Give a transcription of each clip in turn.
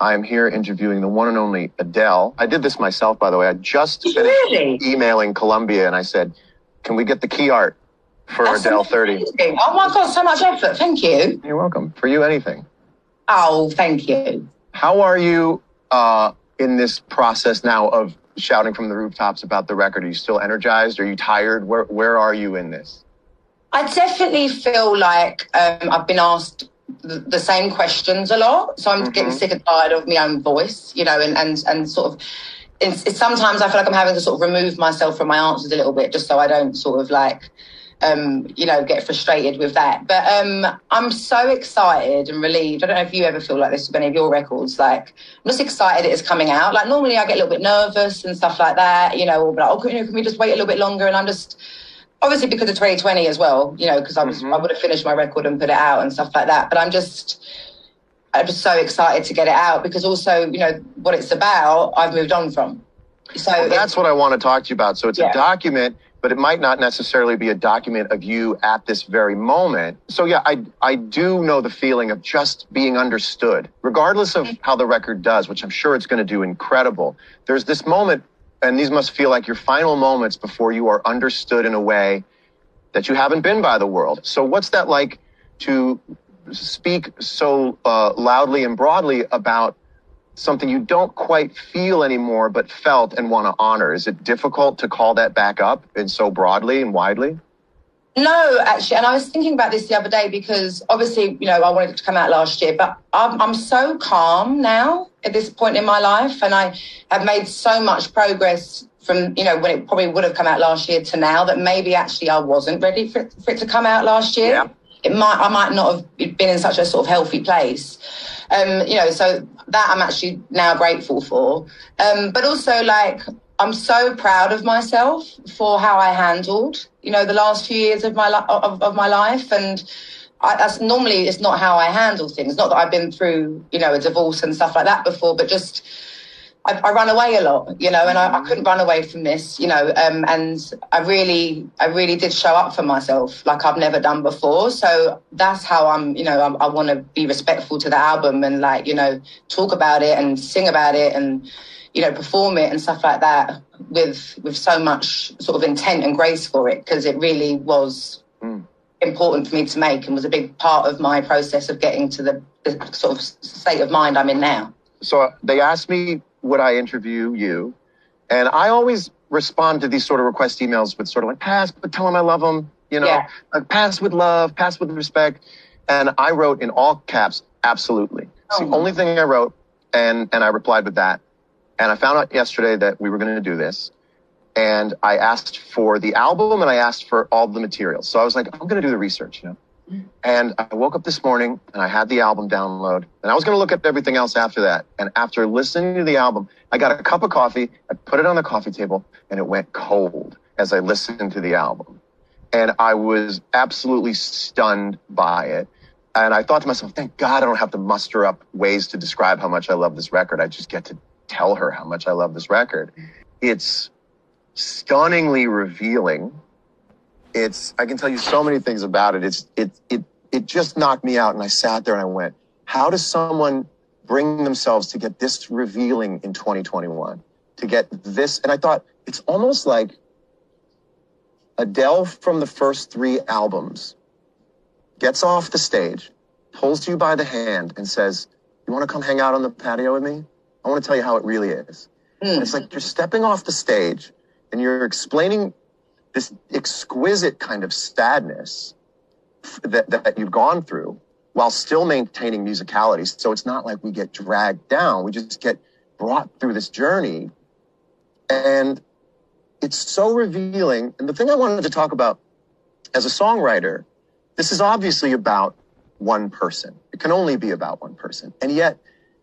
I'm here interviewing the one and only Adele. I did this myself, by the way. I just finished emailing Columbia, and I said, can we get the key art for Adele 30? Oh my God, so much effort. Thank you. You're welcome. For you, anything. Oh, thank you. How are you in this process now of shouting from the rooftops about the record? Are you still energized? Are you tired? Where are you in this? I definitely feel like I've been asked the same questions a lot. So I'm getting sick and tired of my own voice, you know, and sort of sometimes I feel like I'm having to sort of remove myself from my answers a little bit just so I don't sort of like, you know, get frustrated with that. But I'm so excited and relieved. I don't know if you ever feel like this with any of your records. Like, I'm just excited it's coming out. Like, normally I get a little bit nervous and stuff like that, you know, or like, oh, can we just wait a little bit longer? And I'm just, obviously because of 2020 as well, you know, because I would have finished my record and put it out and stuff like that. But I'm just so excited to get it out because also, you know, what it's about, I've moved on from. So well, that's what I want to talk to you about. So it's a document, but it might not necessarily be a document of you at this very moment. So yeah, I do know the feeling of just being understood, regardless of how the record does, which I'm sure it's going to do incredible. There's this moment, and these must feel like your final moments before you are understood in a way that you haven't been by the world. So what's that like to speak so loudly and broadly about something you don't quite feel anymore, but felt and want to honor? Is it difficult to call that back up and so broadly and widely? No, actually. And I was thinking about this the other day because obviously, you know, I wanted it to come out last year, but I'm so calm now at this point in my life. And I have made so much progress from, you know, when it probably would have come out last year to now that maybe actually I wasn't ready for it to come out last year. Yeah. I might not have been in such a sort of healthy place. You know, so that I'm actually now grateful for. But also, like, I'm so proud of myself for how I handled, you know, the last few years of my life. And that's normally, it's not how I handle things. Not that I've been through, you know, a divorce and stuff like that before, but just I run away a lot, you know, and I couldn't run away from this, you know, and I really did show up for myself like I've never done before. So that's how I'm, you know, I want to be respectful to the album and, like, you know, talk about it and sing about it and, you know, perform it and stuff like that with so much sort of intent and grace for it, because it really was important for me to make and was a big part of my process of getting to the sort of state of mind I'm in now. So they asked me, would I interview you? And I always respond to these sort of request emails with sort of like, pass, but tell them I love them, you know, like, pass with love, pass with respect. And I wrote in all caps, absolutely. It's the only thing I wrote, and I replied with that. And I found out yesterday that we were going to do this. And I asked for the album and I asked for all the materials. So I was like, I'm going to do the research, you know. And I woke up this morning and I had the album download, and I was going to look at everything else after that. And after listening to the album, I got a cup of coffee, I put it on the coffee table, and it went cold as I listened to the album. And I was absolutely stunned by it. And I thought to myself, thank God I don't have to muster up ways to describe how much I love this record. I just get to tell her how much I love this record. It's stunningly revealing. I can tell you so many things about it. It just knocked me out. And I sat there and I went, how does someone bring themselves to get this revealing in 2021? To get this? And I thought, it's almost like Adele from the first 3 albums gets off the stage, pulls you by the hand and says, you want to come hang out on the patio with me? I want to tell you how it really is. And it's like you're stepping off the stage and you're explaining this exquisite kind of sadness that you've gone through while still maintaining musicality. So it's not like we get dragged down. We just get brought through this journey. And it's so revealing. And the thing I wanted to talk about as a songwriter, this is obviously about one person. It can only be about one person. And yet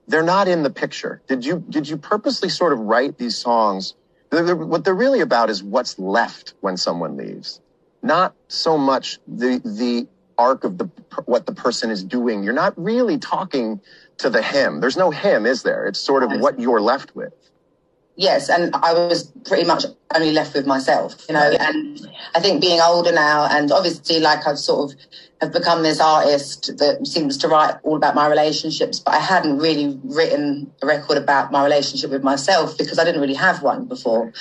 they're not in the picture. Did you purposely sort of write these songs? What they're really about is what's left when someone leaves, not so much the arc of what the person is doing. You're not really talking to the him. There's no him, is there? It's sort of what you're left with. Yes, and I was pretty much only left with myself, you know, and I think being older now, and obviously like I've sort of have become this artist that seems to write all about my relationships, but I hadn't really written a record about my relationship with myself because I didn't really have one before.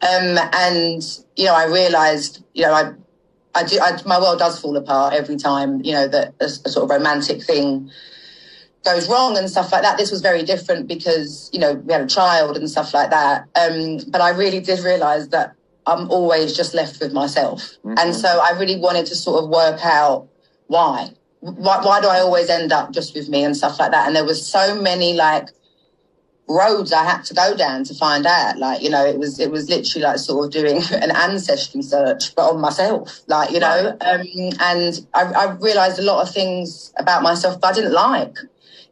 And, you know, I realised, you know, my world does fall apart every time, you know, that a sort of romantic thing goes wrong and stuff like that. This was very different because, you know, we had a child and stuff like that. But I really did realise that I'm always just left with myself. Mm-hmm. And so I really wanted to sort of work out why do I always end up just with me and stuff like that. And there was so many like roads I had to go down to find out. Like, you know, it was literally like sort of doing an ancestry search, but on myself, like, you know, and I realised a lot of things about myself that I didn't like.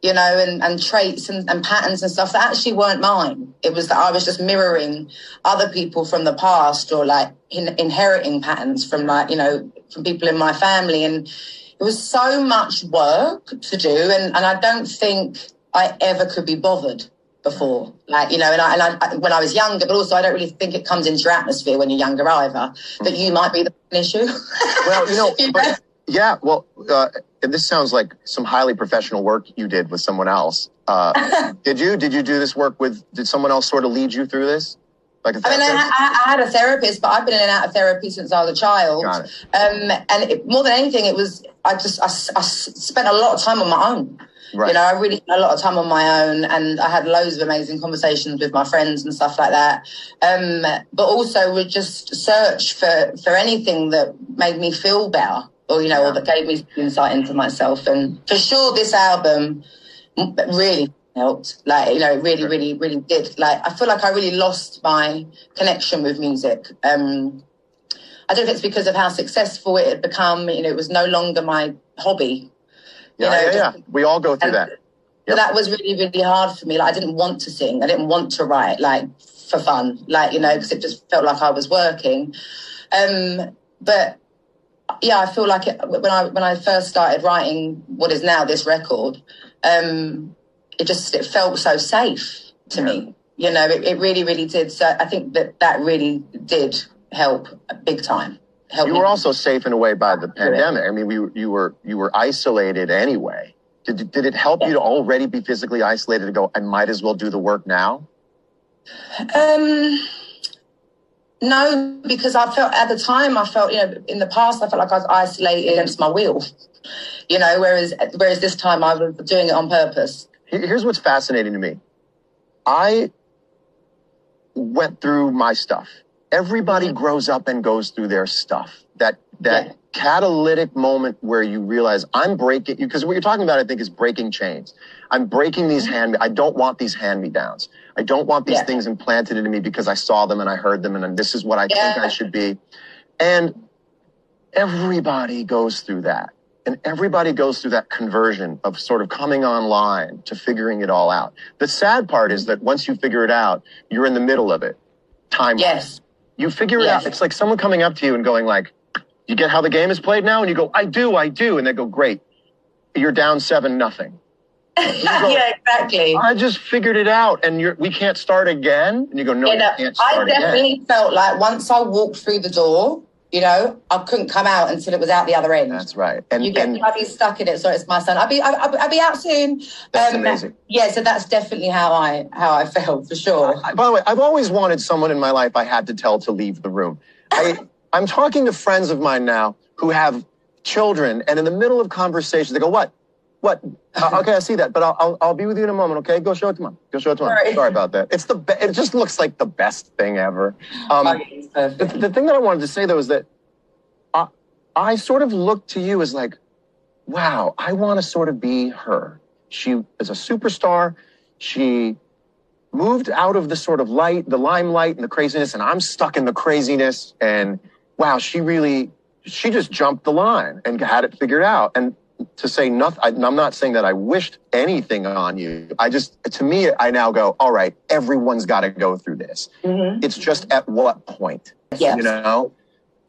You know, and traits and patterns and stuff that actually weren't mine. It was that I was just mirroring other people from the past or like inheriting patterns from like, you know, from people in my family. And it was so much work to do. And I don't think I ever could be bothered before. Like, you know, and I when I was younger, but also I don't really think it comes into your atmosphere when you're younger either, that you might be the issue. Well, you know, but, yeah, well, and this sounds like some highly professional work you did with someone else. Did you do this work did someone else sort of lead you through this? Like I mean, I had a therapist, but I've been in and out of therapy since I was a child. Got it. And more than anything, it was, I spent a lot of time on my own. Right. You know, I really spent a lot of time on my own, and I had loads of amazing conversations with my friends and stuff like that. But also would just search for anything that made me feel better. Or, you know, or that gave me insight into myself. And for sure, this album really helped. Like, you know, it really, really, really did. Like, I feel like I really lost my connection with music. I don't know if it's because of how successful it had become. You know, it was no longer my hobby. Yeah. We all go through that. Yep. So that was really, really hard for me. Like, I didn't want to sing. I didn't want to write, like, for fun. Like, you know, because it just felt like I was working. But yeah, I feel like when I first started writing what is now this record, it felt so safe to me. You know, it really, really did. So I think that really did help big time. You were also safe in a way by the pandemic. I mean, you were isolated anyway. Did it help you to already be physically isolated to go, I might as well do the work now? No, because I felt at the time, you know, in the past, I felt like I was isolated against my will, you know, whereas this time I was doing it on purpose. Here's what's fascinating to me. I went through my stuff. Everybody grows up and goes through their stuff. That catalytic moment where you realize I'm breaking, because what you're talking about, I think, is breaking chains. I'm breaking these I don't want these hand-me-downs. I don't want these things implanted into me because I saw them and I heard them and this is what I think I should be. And everybody goes through that. And everybody goes through that conversion of sort of coming online to figuring it all out. The sad part is that once you figure it out, you're in the middle of it. Time. Yes. You figure it out. It's like someone coming up to you and going like, you get how the game is played now? And you go, I do. And they go, great. You're down 7-0. Yeah, exactly. I just figured it out and we can't start again. And you go, no, you can't start again. I definitely felt like once I walked through the door, you know, I couldn't come out until it was out the other end. That's right. And you get bloody stuck in it. Sorry, it's my son. I'll be out soon. That's amazing. Yeah, so that's definitely how I felt, for sure. By the way, I've always wanted someone in my life I had to tell to leave the room. I'm talking to friends of mine now who have children, and in the middle of conversations, they go, what? Okay, I see that, but I'll be with you in a moment, okay? Go show it to mom. Sorry about that. It just looks like the best thing ever. The thing that I wanted to say, though, is that I sort of look to you as like, wow, I want to sort of be her. She is a superstar. She moved out of the sort of the limelight and the craziness, and I'm stuck in the craziness. And wow, she just jumped the line and had it figured out. And to say nothing, I'm not saying that I wished anything on you. To me, I now go, all right, everyone's got to go through this. Mm-hmm. It's just at what point, you know?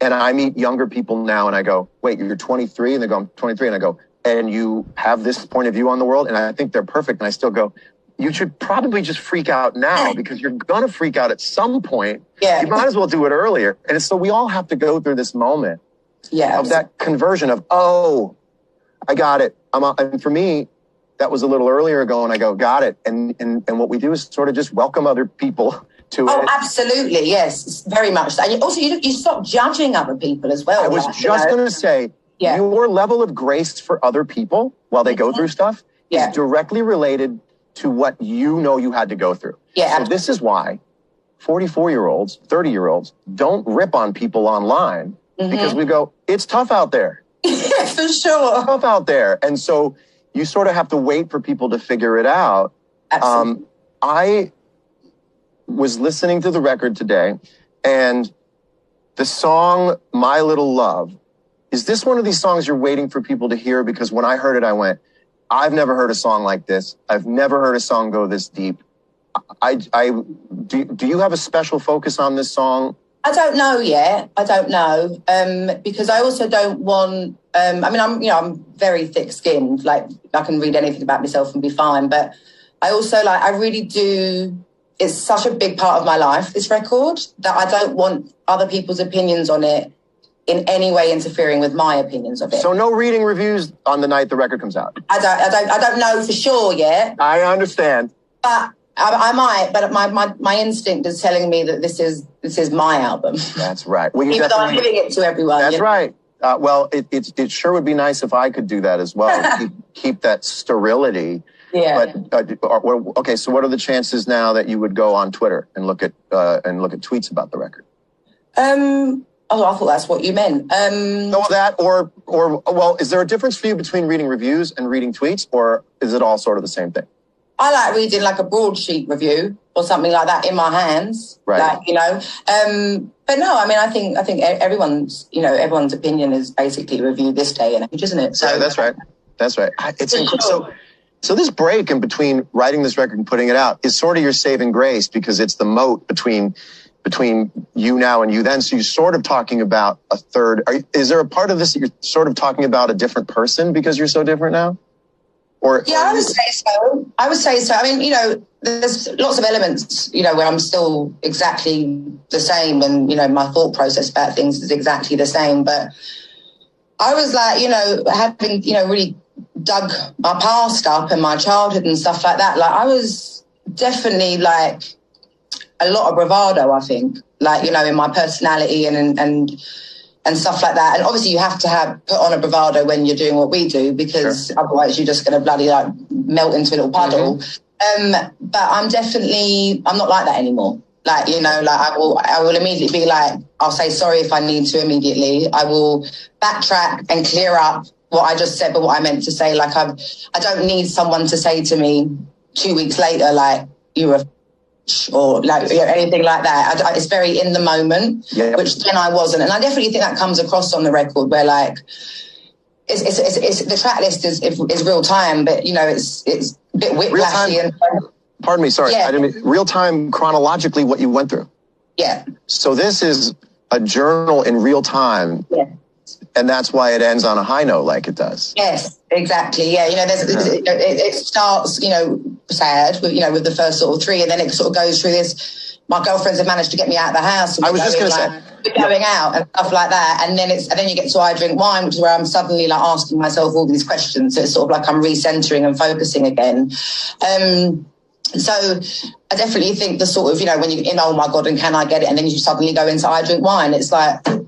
And I meet younger people now and I go, wait, you're 23? And they go, I'm 23. And I go, and you have this point of view on the world? And I think they're perfect. And I still go, you should probably just freak out now because you're going to freak out at some point. Yeah. You might as well do it earlier. And so we all have to go through this moment of that conversion of, oh, I got it. And for me, that was a little earlier ago, and I go, got it. And what we do is sort of just welcome other people to it. Oh, absolutely. Yes, very much. And also, you stop judging other people as well. I was just going to say, your level of grace for other people while they go through stuff is directly related to what you know you had to go through. Yeah. So this is why 44-year-olds, 30-year-olds don't rip on people online because we go, it's tough out there. Yeah, for sure. It's tough out there. And so you sort of have to wait for people to figure it out. Absolutely. I was listening to the record today, and the song My Little Love, is this one of these songs you're waiting for people to hear? Because when I heard it, I went, I've never heard a song like this. I've never heard a song go this deep. Do you have a special focus on this song? I don't know yet. I don't know. Because I also don't want, I'm very thick skinned. Like I can read anything about myself and be fine. But I also I really do. It's such a big part of my life, this record, that I don't want other people's opinions on it in any way interfering with my opinions of it. So no reading reviews on the night the record comes out? I don't know for sure yet. I understand. But I might, but my instinct is telling me that this is my album. That's right. Well, even though I'm giving it to everyone. That's right. Well, it sure would be nice if I could do that as well. keep that sterility. Yeah. But okay. So what are the chances now that you would go on Twitter and look at tweets about the record? Oh, I thought that's what you meant. No, that or well, is there a difference for you between reading reviews and reading tweets, or is it all sort of the same thing? I like reading like a broadsheet review or something like that in my hands, right? But no, I mean, I think everyone's opinion is basically reviewed this day and age, isn't it? So yeah, that's right. That's right. It's so this break in between writing this record and putting it out is sort of your saving grace because it's the moat between you now and you then. So you're sort of talking about a third. Is there a part of this that you're sort of talking about a different person because you're so different now? I would say so. I mean, there's lots of elements, where I'm still exactly the same and, my thought process about things is exactly the same. But I was having, really dug my past up and my childhood and stuff like that. I was definitely a lot of bravado, I think, in my personality and stuff like that. And obviously you have to put on a bravado when you're doing what we do because otherwise you're just going to bloody melt into a little puddle. But I'm not like that anymore. I will immediately be I'll say sorry if I need to immediately. I will backtrack and clear up what I just said, but what I meant to say. I don't need someone to say to me 2 weeks later, you were or anything like that. It's very in the moment, which then I wasn't. And I definitely think that comes across on the record where it's the track list is real time, but it's a bit whiplashy. Pardon me, sorry. I didn't mean real time chronologically what you went through. Yeah. So this is a journal in real time. Yeah. And that's why it ends on a high note like it does. Yes, exactly. Yeah, it starts, sad, with the first sort of three, and then it sort of goes through this. My girlfriends have managed to get me out of the house. And I was just going to say, we're going out and stuff like that, and then you get to I drink wine, which is where I'm suddenly asking myself all these questions. So it's sort of I'm recentering and focusing again. So I definitely think the sort of when you're in, oh my God, and can I get it, and then you suddenly go into I drink wine. It's sort of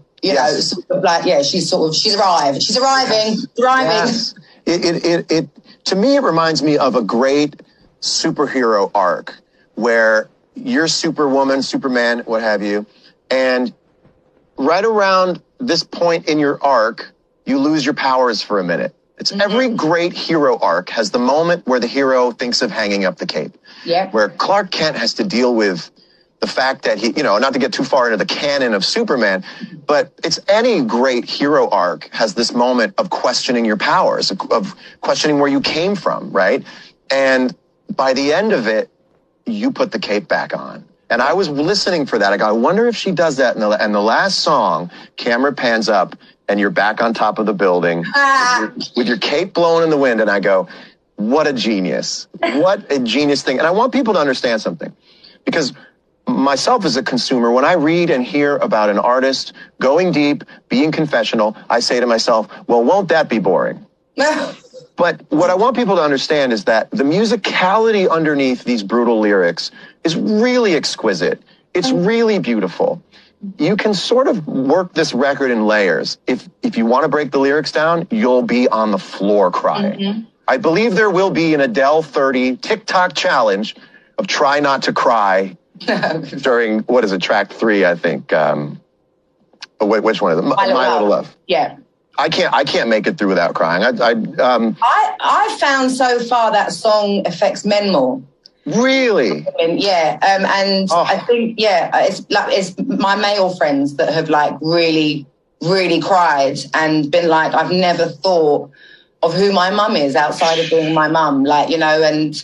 she's arrived. She's arriving. Yes. It to me, it reminds me of a great superhero arc where you're Superwoman, Superman, what have you. And right around this point in your arc, you lose your powers for a minute. It's every great hero arc has the moment where the hero thinks of hanging up the cape. Yeah. Where Clark Kent has to deal with the fact that he, not to get too far into the canon of Superman, but it's any great hero arc has this moment of questioning your powers, of questioning where you came from, right? And by the end of it, you put the cape back on. And I was listening for that. I go, I wonder if she does that. And the last song, camera pans up and you're back on top of the building with your cape blowing in the wind. And I go, what a genius. What a genius thing. And I want people to understand something, because myself as a consumer, when I read and hear about an artist going deep, being confessional, I say to myself, well, won't that be boring? But what I want people to understand is that the musicality underneath these brutal lyrics is really exquisite. It's really beautiful. You can sort of work this record in layers. If you want to break the lyrics down, you'll be on the floor crying. I believe there will be an Adele 30 TikTok challenge of try not to cry during, what is it, track 3, I think. Which one is it? My Little Love. Yeah. I can't make it through without crying. I found so far that song affects men more. Really? Yeah. And I think, it's my male friends that have like really, really cried and been like, I've never thought of who my mum is outside of being my mum. Like, you know, and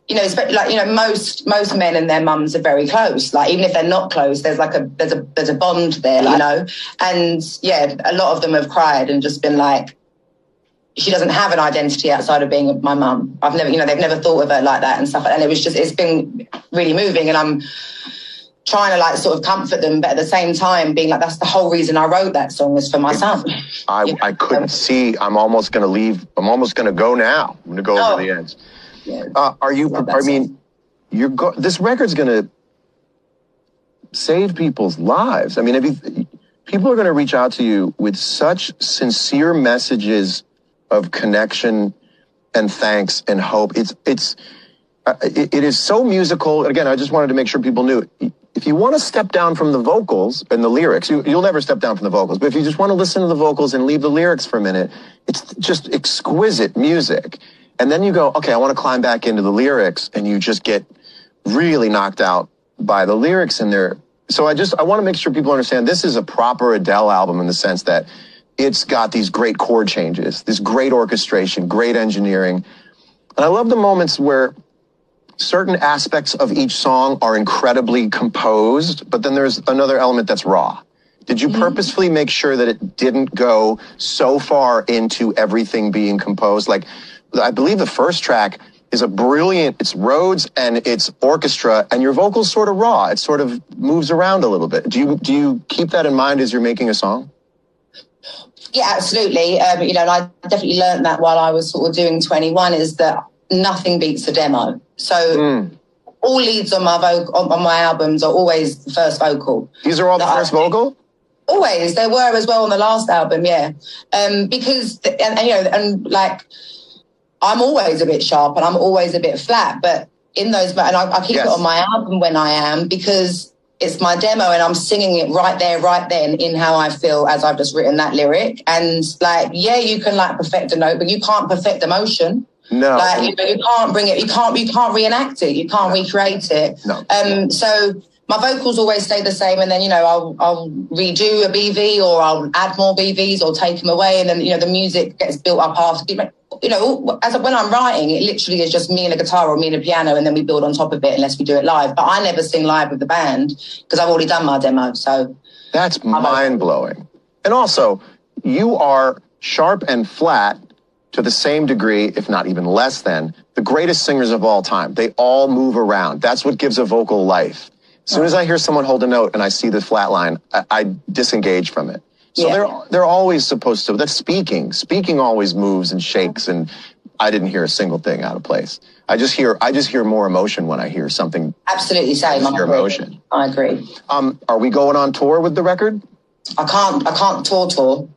you know, like, you know, most men and their mums are very close. Like, even if they're not close, there's a bond there, you know. And yeah, a lot of them have cried and just been like, she doesn't have an identity outside of being my mum. I've never, you know, they've never thought of her like that and stuff. And it's been really moving. And I'm trying to like sort of comfort them, but at the same time being like, that's the whole reason I wrote that song, is for my son. I couldn't see. I'm almost going to leave. I'm almost going to go now. I'm going to go over the edge. Yeah. This record's going to save people's lives. I mean, people are going to reach out to you with such sincere messages of connection and thanks and hope. It is so musical. Again, I just wanted to make sure people knew, if you want to step down from the vocals and the lyrics, you'll never step down from the vocals. But if you just want to listen to the vocals and leave the lyrics for a minute, it's just exquisite music. And then you go, okay, I want to climb back into the lyrics, and you just get really knocked out by the lyrics in there. So I want to make sure people understand this is a proper Adele album in the sense that it's got these great chord changes, this great orchestration, great engineering. And I love the moments where certain aspects of each song are incredibly composed, but then there's another element that's raw. Did you purposefully make sure that it didn't go so far into everything being composed? Like, I believe the first track is it's Rhodes and it's orchestra, and your vocals sort of raw. It sort of moves around a little bit. Do you keep that in mind as you're making a song? Yeah, absolutely. You know, and I definitely learned that while I was sort of doing 21, is that nothing beats a demo. So all leads on my albums are always the first vocal. These are all the first vocal? Always. They were as well on the last album, yeah. Because, and you know, and like, I'm always a bit sharp and I'm always a bit flat, but in those, and I keep it on my album when I am, because it's my demo and I'm singing it right there, right then, in how I feel as I've just written that lyric. And like, yeah, you can like perfect a note, but you can't perfect emotion. No. Like, you know, you can't bring it, you can't reenact it, you can't recreate it. No. So my vocals always stay the same, and then, you know, I'll redo a BV, or I'll add more BVs or take them away, and then, you know, the music gets built up after. You know, when I'm writing, it literally is just me and a guitar or me and a piano, and then we build on top of it unless we do it live. But I never sing live with the band because I've already done my demo. So that's mind-blowing. And also, you are sharp and flat to the same degree, if not even less than, the greatest singers of all time. They all move around. That's what gives a vocal life. As soon as I hear someone hold a note and I see the flat line, I disengage from it. So they're always supposed to. That's speaking. Speaking always moves and shakes, and I didn't hear a single thing out of place. I just hear more emotion when I hear something. Absolutely same. I hear emotion. I agree. Are we going on tour with the record? I can't tour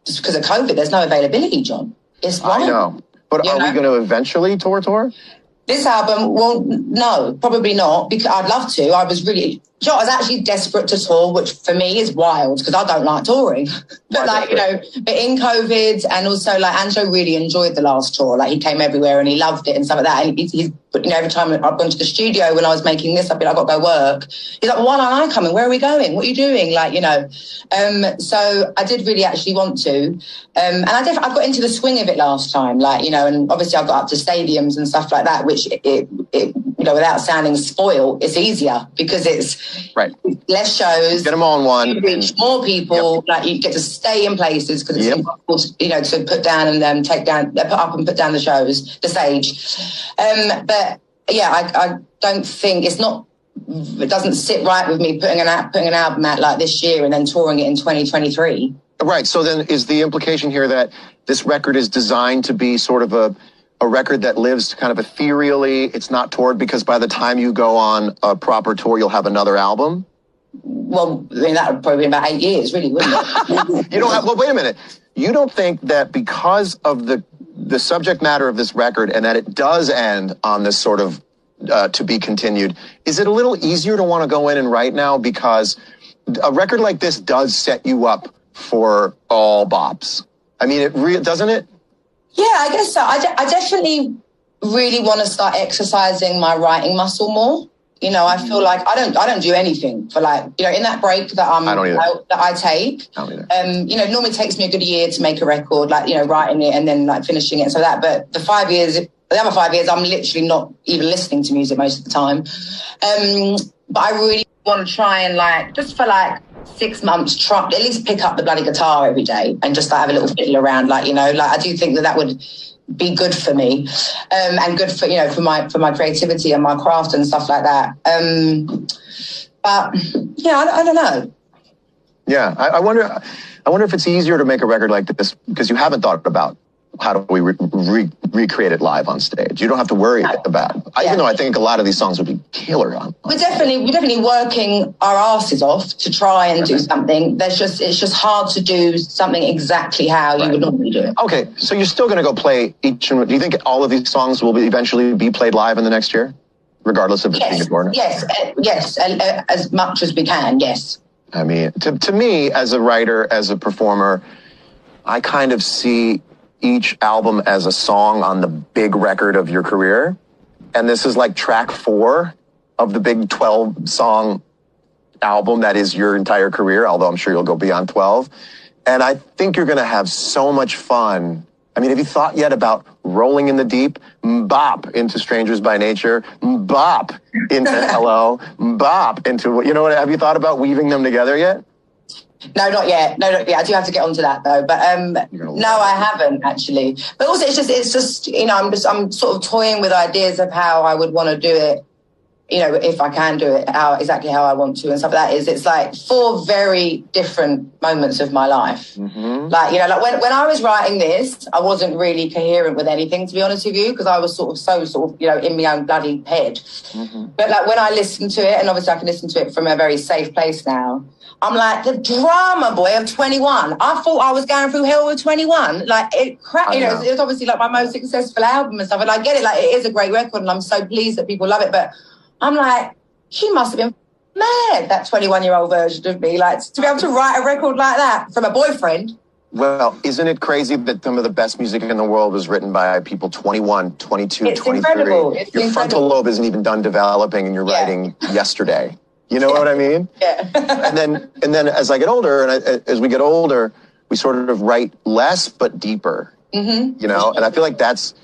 just because of COVID. There's no availability, John. It's fine. I know. But are we going to eventually tour? This album, well, no, probably not, because I'd love to. I was actually desperate to tour, which for me is wild because I don't like touring. But like, you know, but in COVID, and also like Angelo really enjoyed the last tour. Like, he came everywhere and he loved it and stuff like that. And he's, you know, every time I've gone to the studio when I was making this, I'd be like, I've got to go work. He's like, well, why aren't I coming? Where are we going? What are you doing? Like, you know, so I did really actually want to. And I got into the swing of it last time, like, you know, and obviously I got up to stadiums and stuff like that, which it you know, without sounding spoiled, it's easier because it's Right. Less shows. Get them all in one. You reach more people. Like you get to stay in places because it's impossible to, put down and then put up and put down the shows, the stage. But yeah, I don't think it doesn't sit right with me putting an album out like this year and then touring it in 2023. Right. So then is the implication here that this record is designed to be sort of a record that lives kind of ethereally? It's not toured because by the time you go on a proper tour, you'll have another album? Well, I mean, that would probably be about 8 years, really, wouldn't it? Well, wait a minute. You don't think that because of the subject matter of this record and that it does end on this sort of to be continued, is it a little easier to want to go in and write now because a record like this does set you up for all bops? I mean, doesn't it? Yeah, I guess so. I definitely really want to start exercising my writing muscle more. I feel like I don't do anything for in that break that I take. Normally it takes me a good year to make a record, writing it and then finishing it and so that. But the other 5 years, I'm literally not even listening to music most of the time. But I really want to try and just for 6 months, try at least pick up the bloody guitar every day and just have a little fiddle around. I do think that would be good for me, and good for for my creativity and my craft and stuff like that. But yeah, I don't know. Yeah, I wonder if it's easier to make a record like this because you haven't thought about how do we recreate it live on stage. You don't have to worry about it. Even though I think a lot of these songs would be killer on. We're definitely working our asses off to try and do something. It's just hard to do something exactly how you would normally do it. Okay, so you're still going to go play each. Do you think all of these songs will eventually be played live in the next year, regardless of being a tour? Yes, as much as we can. Yes. I mean, to me, as a writer, as a performer, I kind of see each album as a song on the big record of your career. And this is track 4 of the big 12-song album that is your entire career, although I'm sure you'll go beyond 12. And I think you're going to have so much fun. I mean, have you thought yet about rolling in the deep, bop into Strangers by Nature, bop into Hello, bop into, have you thought about weaving them together yet? No, not yet. I do have to get onto that though. But no, I haven't actually. But also, it's just I'm sort of toying with ideas of how I would want to do it. If I can do it, exactly how I want to and stuff like that. It's 4 very different moments of my life. Mm-hmm. When I was writing this, I wasn't really coherent with anything, to be honest with you, because I was sort of in my own bloody head. Mm-hmm. But when I listened to it, and obviously I can listen to it from a very safe place now, I'm the drama boy of 21. I thought I was going through hell with 21. It was obviously my most successful album and stuff. And I get it, it is a great record and I'm so pleased that people love it. But I'm she must have been mad, that 21-year-old version of me, to be able to write a record like that from a boyfriend. Well, isn't it crazy that some of the best music in the world was written by people 21, 22, it's 23? Incredible. Your frontal lobe isn't even done developing and you're writing yesterday. You know what I mean? Yeah. and then as I get older, and as we get older, we sort of write less but deeper. Mm-hmm. And I feel like that's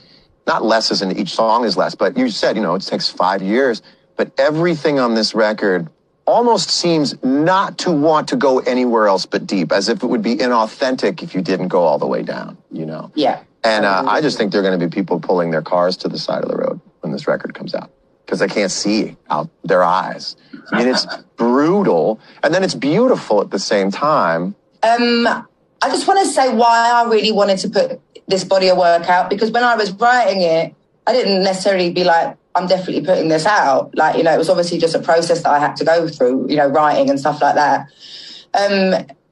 not less as in each song is less, but you said, it takes 5 years, but everything on this record almost seems not to want to go anywhere else but deep, as if it would be inauthentic if you didn't go all the way down, Yeah. And I just think there are going to be people pulling their cars to the side of the road when this record comes out, because they can't see out their eyes. I mean, it's brutal, and then it's beautiful at the same time. I just want to say why I really wanted to put this body of work out, because when I was writing it, I didn't necessarily be I'm definitely putting this out. It was obviously just a process that I had to go through, writing and stuff like that.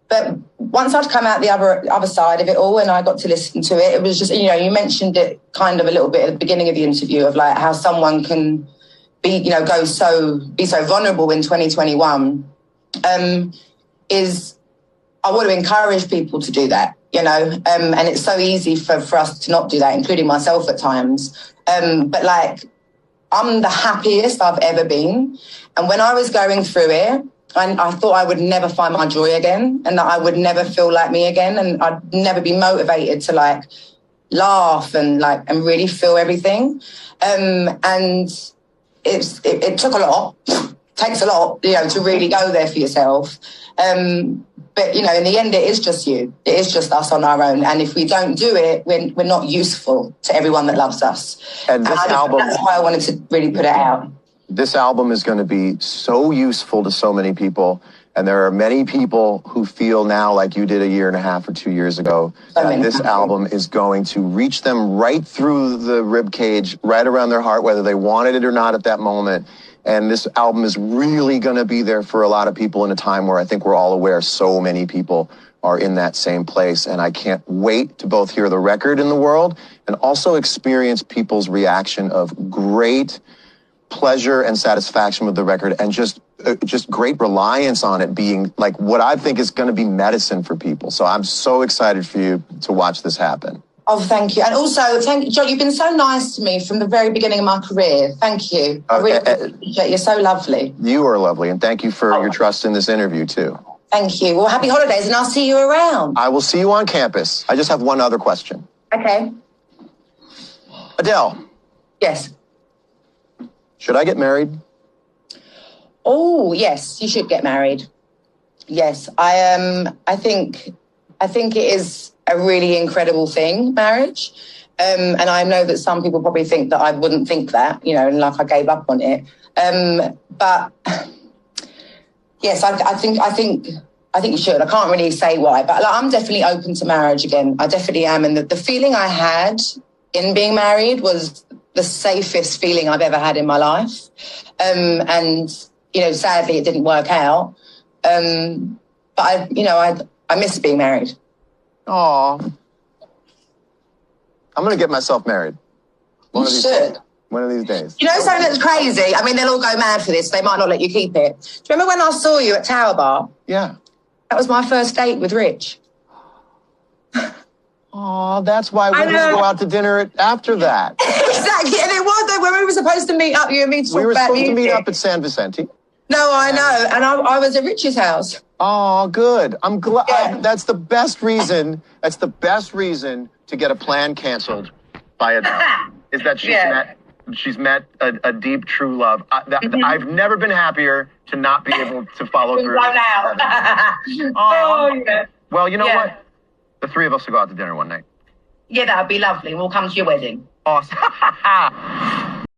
But once I'd come out the other side of it all and I got to listen to it, it was just, you mentioned it kind of a little bit at the beginning of the interview of how someone can be so vulnerable in 2021, is I want to encourage people to do that, and it's so easy for us to not do that, including myself at times. But I'm the happiest I've ever been. And when I was going through it, I thought I would never find my joy again and that I would never feel like me again. And I'd never be motivated to laugh and really feel everything. And it took a lot. takes a lot, you know, to really go there for yourself. But, you know, in the end, it is just you. It is just us on our own. And if we don't do it, we're not useful to everyone that loves us. And this album... That's why I wanted to really put it out. This album is going to be so useful to so many people. And there are many people who feel now like you did a year and a half or 2 years ago that this album is going to reach them right through the rib cage, right around their heart, whether they wanted it or not at that moment. And this album is really going to be there for a lot of people in a time where I think we're all aware so many people are in that same place. And I can't wait to both hear the record in the world and also experience people's reaction of great pleasure and satisfaction with the record and just great reliance on it being like what I think is going to be medicine for people. So I'm so excited for you to watch this happen. Oh, thank you. And also, thank you, John, you've been so nice to me from the very beginning of my career. Thank you. I really appreciate it. You're so lovely. You are lovely. And thank you for your trust in this interview, too. Thank you. Well, happy holidays, and I'll see you around. I will see you on campus. I just have one other question. Okay. Adele. Yes. Should I get married? Oh, yes, you should get married. Yes, I think it is a really incredible thing, marriage. And I know that some people probably think that I wouldn't think that, you know, and like I gave up on it. But yes, I think you should. I can't really say why, but like, I'm definitely open to marriage again. I definitely am. And the feeling I had in being married was the safest feeling I've ever had in my life. And, you know, sadly it didn't work out. But I miss being married. Aw. I'm going to get myself married. You should. One of these days. You know something that's crazy? I mean, they'll all go mad for this. They might not let you keep it. Do you remember when I saw you at Tower Bar? Yeah. That was my first date with Rich. Oh, that's why we didn't go out to dinner after that. Exactly. And it was when we were supposed to meet up, you and me, to talk about we were supposed to meet music. up at San Vicente. No, I know. And I was at Rich's house. Oh, good. I'm glad. Yeah. That's the best reason. That's the best reason to get a plan canceled by Adele. Is that she's met a deep, true love. I've never been happier to not be able to follow through. Yeah. Well, you know what? The three of us will go out to dinner one night. Yeah, that would be lovely. We'll come to your wedding. Awesome.